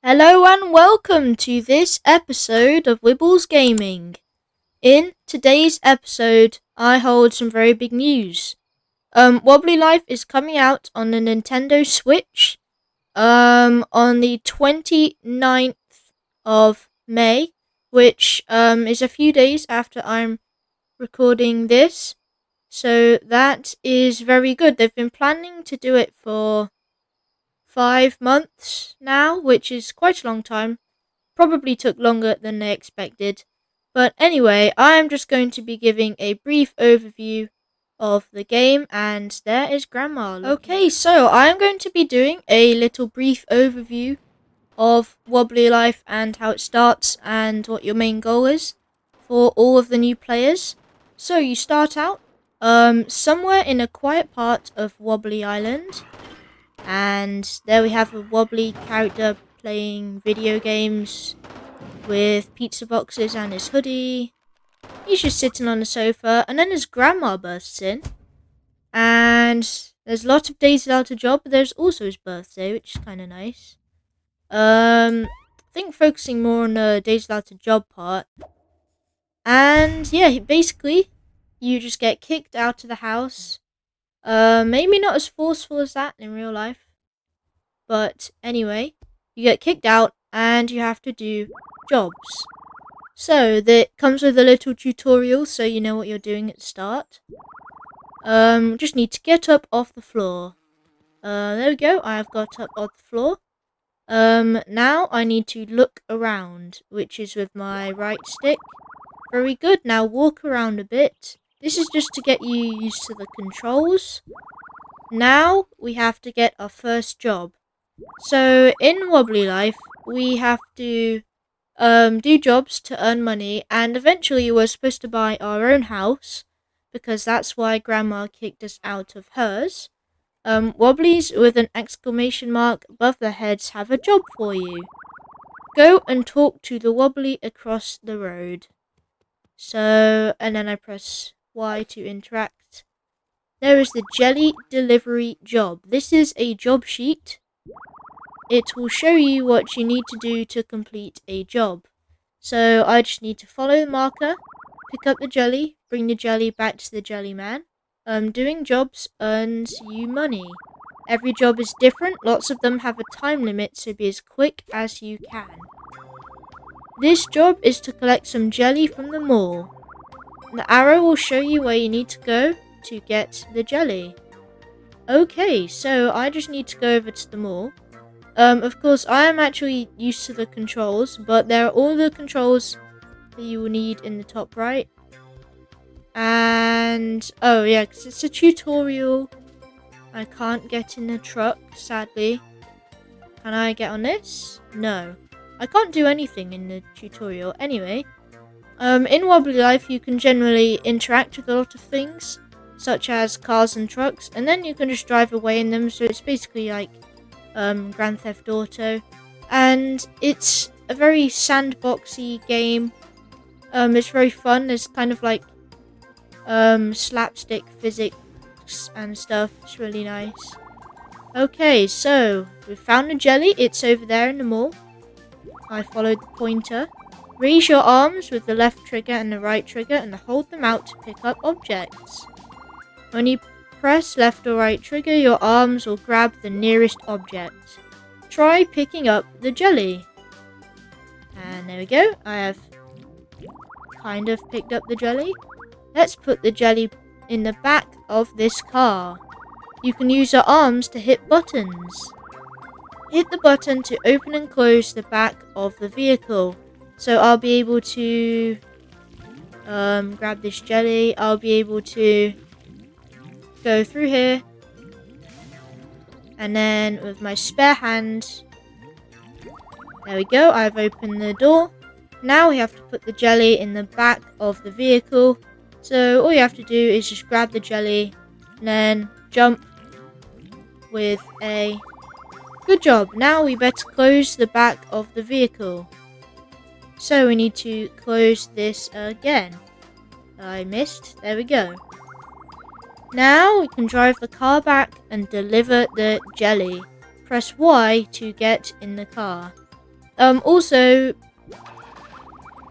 Hello and welcome to this episode of Wibbles Gaming. In today's episode, I hold some very big news. Wobbly Life is coming out on the Nintendo Switch on the 29th of May, which is a few days after I'm recording this. So that is very good. They've been planning to do it for 5 months now, which is quite a long time. Probably took longer than they expected. But anyway, I am just going to be giving a brief overview of the game, and there is Grandma. Okay, so I am going to be doing a little brief overview of Wobbly Life and how it starts and what your main goal is for all of the new players. So you start out somewhere in a quiet part of Wobbly Island, and there we have a Wobbly character playing video games with pizza boxes and his hoodie. He's just sitting on the sofa, and then his grandma bursts in, and there's lots of days without a job, but there's also his birthday, which is kind of nice. I think focusing more on the days without a job part. And yeah, basically, you just get kicked out of the house. Maybe not as forceful as that in real life. But anyway, you get kicked out and you have to do jobs. So that comes with a little tutorial so you know what you're doing at the start. Just need to get up off the floor. There we go, I have got up off the floor. Now I need to look around, which is with my right stick. Very good, now walk around a bit. This is just to get you used to the controls. Now we have to get our first job. So in Wobbly Life, we have to do jobs to earn money, and eventually we're supposed to buy our own house, because that's why Grandma kicked us out of hers. Wobblies with an exclamation mark above their heads have a job for you. Go and talk to the Wobbly across the road. So, and then I press Y to interact. There is the jelly delivery job. This is a job sheet. It will show you what you need to do to complete a job. So I just need to follow the marker, pick up the jelly, bring the jelly back to the jelly man. Doing jobs earns you money. Every job is different. Lots of them have a time limit, so be as quick as you can. This job is to collect some jelly from the mall. The arrow will show you where you need to go to get the jelly. Okay, so I just need to go over to the mall. Of course, I am actually used to the controls, but there are all the controls that you will need in the top right. And, oh yeah, because it's a tutorial, I can't get in the truck, sadly. Can I get on this? No. I can't do anything in the tutorial. Anyway, in Wobbly Life, you can generally interact with a lot of things, such as cars and trucks, and then you can just drive away in them, so it's basically like Grand Theft Auto, and it's a very sandboxy game. It's very fun. It's kind of like slapstick physics and stuff. It's really nice. Okay, so we found a jelly. It's over there in the mall. I followed the pointer. Raise your arms with the left trigger and the right trigger and hold them out to pick up objects. When you press left or right trigger, your arms will grab the nearest object. Try picking up the jelly. And there we go. I have kind of picked up the jelly. Let's put the jelly in the back of this car. You can use your arms to hit buttons. Hit the button to open and close the back of the vehicle. So I'll be able to grab this jelly. I'll be able to go through here, and then with my spare hand, there we go, I've opened the door. Now we have to put the jelly in the back of the vehicle. So all you have to do is just grab the jelly and then jump with a good job. Now we better close the back of the vehicle. So we need to close this again. I missed. There we go. Now we can drive the car back and deliver the jelly. Press Y to get in the car. Also,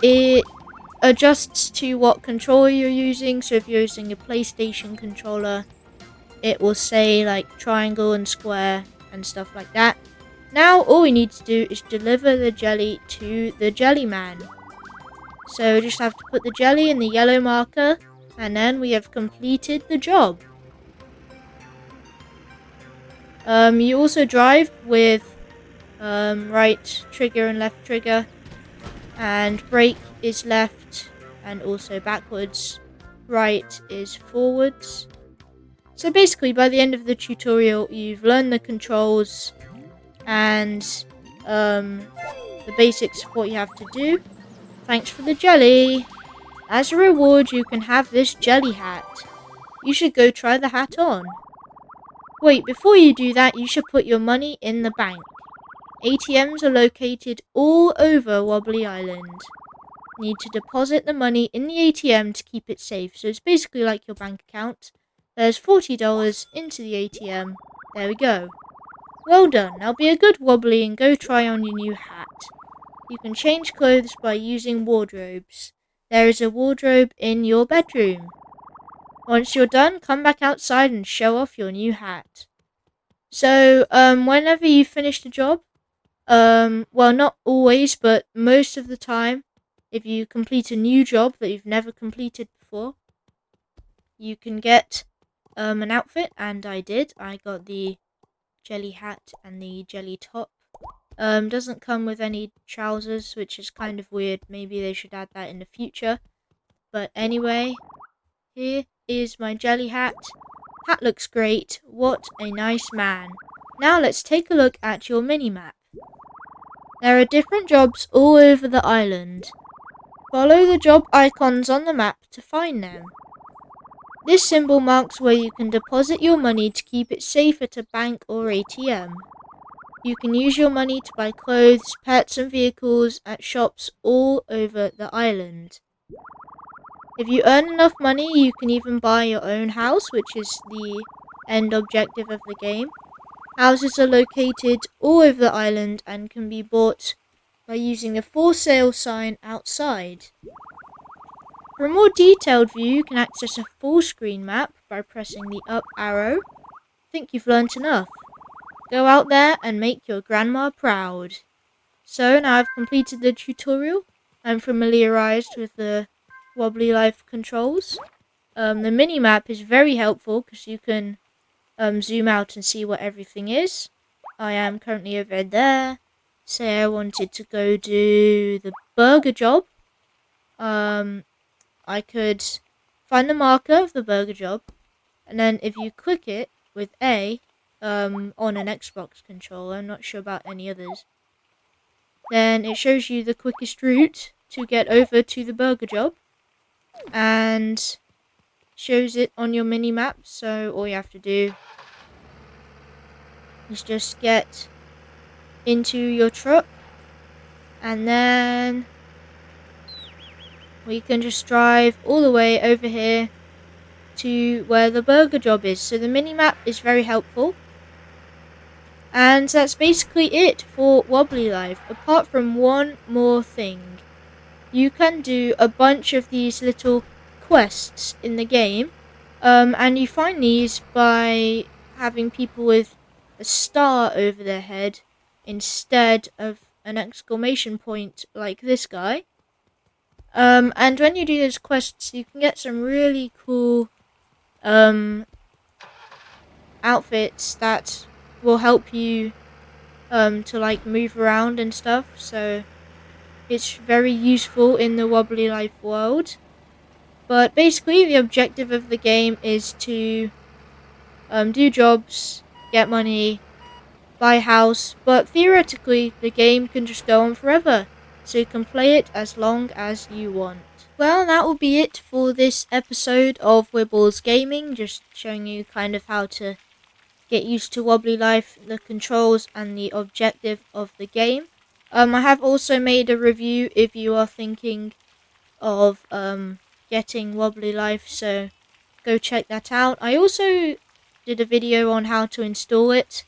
it adjusts to what controller you're using. So if you're using a PlayStation controller, it will say like triangle and square and stuff like that. Now all we need to do is deliver the jelly to the jelly man. So we just have to put the jelly in the yellow marker, and then we have completed the job. You also drive with right trigger and left trigger, and brake is left and also backwards. Right is forwards. So basically, by the end of the tutorial, you've learned the controls and the basics of what you have to do. Thanks for the jelly. As a reward, you can have this jelly hat. You should go try the hat on. Wait, before you do that, you should put your money in the bank. ATMs are located all over Wobbly Island. You need to deposit the money in the ATM to keep it safe. So it's basically like your bank account. There's $40 into the ATM. There we go. Well done. Now be a good Wobbly and go try on your new hat. You can change clothes by using wardrobes. There is a wardrobe in your bedroom. Once you're done, come back outside and show off your new hat. So, whenever you finish the job, well, not always, but most of the time, if you complete a new job that you've never completed before, you can get an outfit, and I did. I got the jelly hat and the jelly top. Doesn't come with any trousers, which is kind of weird. Maybe they should add that in the future. But anyway, here is my jelly hat. Hat looks great. What a nice man. Now let's take a look at your mini-map. There are different jobs all over the island. Follow the job icons on the map to find them. This symbol marks where you can deposit your money to keep it safe at a bank or ATM. You can use your money to buy clothes, pets and vehicles at shops all over the island. If you earn enough money, you can even buy your own house, which is the end objective of the game. Houses are located all over the island and can be bought by using a for sale sign outside. For a more detailed view, you can access a full screen map by pressing the up arrow. I think you've learnt enough. Go out there and make your grandma proud. So now I've completed the tutorial. I'm familiarized with the Wobbly Life controls. The mini-map is very helpful because you can zoom out and see what everything is. I am currently over there. Say I wanted to go do the burger job. I could find the marker of the burger job, and then if you click it with A, on an Xbox controller, I'm not sure about any others, then it shows you the quickest route to get over to the burger job, and shows it on your mini map. So all you have to do is just get into your truck, and then we can just drive all the way over here to where the burger job is. So the mini map is very helpful. And that's basically it for Wobbly Life, apart from one more thing. You can do a bunch of these little quests in the game, and you find these by having people with a star over their head instead of an exclamation point like this guy. And when you do those quests, you can get some really cool outfits that will help you to like move around and stuff. So it's very useful in the Wobbly Life world. But basically the objective of the game is to do jobs, get money, buy a house, but theoretically the game can just go on forever, so you can play it as long as you want. Well, that will be it for this episode of Wibbles Gaming, just showing you kind of how to get used to Wobbly Life, the controls and the objective of the game. I have also made a review if you are thinking of getting Wobbly Life, so go check that out. I also did a video on how to install it,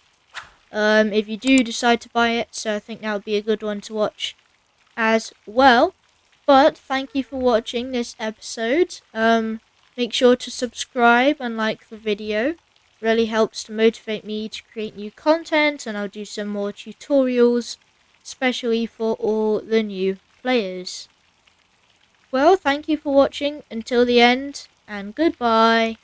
if you do decide to buy it, so I think that would be a good one to watch as well. But thank you for watching this episode. Make sure to subscribe and like the video. Really helps to motivate me to create new content, and I'll do some more tutorials, especially for all the new players. Well, thank you for watching until the end, and goodbye.